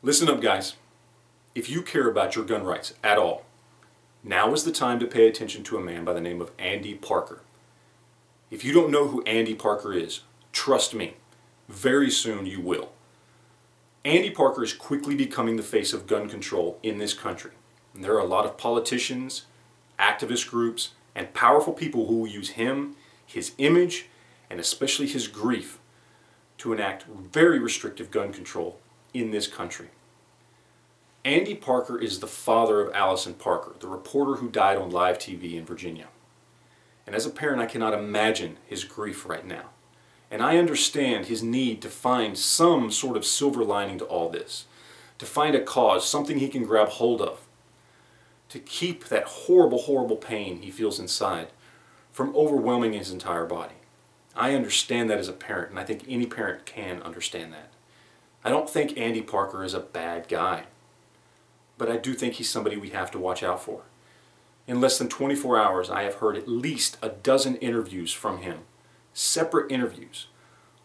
Listen up, guys. If you care about your gun rights at all, now is the time to pay attention to a man by the name of Andy Parker. If you don't know who Andy Parker is, trust me, very soon you will. Andy Parker is quickly becoming the face of gun control in this country. And there are a lot of politicians, activist groups, and powerful people who will use him, his image, and especially his grief to enact very restrictive gun control in this country. Andy Parker is the father of Allison Parker, the reporter who died on live TV in Virginia. And as a parent, I cannot imagine his grief right now. And I understand his need to find some sort of silver lining to all this, to find a cause, something he can grab hold of, to keep that horrible, horrible pain he feels inside from overwhelming his entire body. I understand that as a parent, and I think any parent can understand that. I don't think Andy Parker is a bad guy, but I do think he's somebody we have to watch out for. In less than 24 hours, I have heard at least a dozen interviews from him, separate interviews,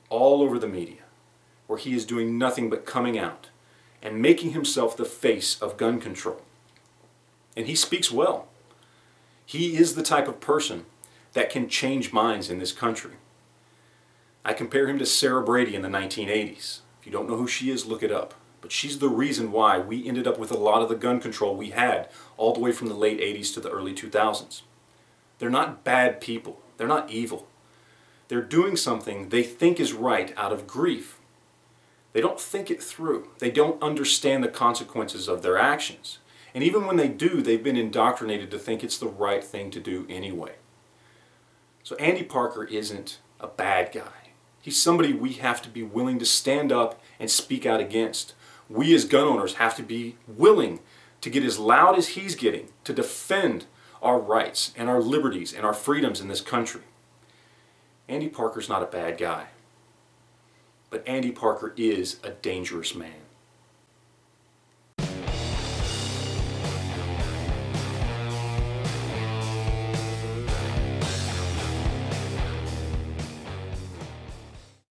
all over the media, where he is doing nothing but coming out and making himself the face of gun control. And he speaks well. He is the type of person that can change minds in this country. I compare him to Sarah Brady in the 1980s. If you don't know who she is, look it up. But she's the reason why we ended up with a lot of the gun control we had all the way from the late 80s to the early 2000s. They're not bad people. They're not evil. They're doing something they think is right out of grief. They don't think it through. They don't understand the consequences of their actions. And even when they do, they've been indoctrinated to think it's the right thing to do anyway. So Andy Parker isn't a bad guy. He's somebody we have to be willing to stand up and speak out against. We as gun owners have to be willing to get as loud as he's getting to defend our rights and our liberties and our freedoms in this country. Andy Parker's not a bad guy, but Andy Parker is a dangerous man.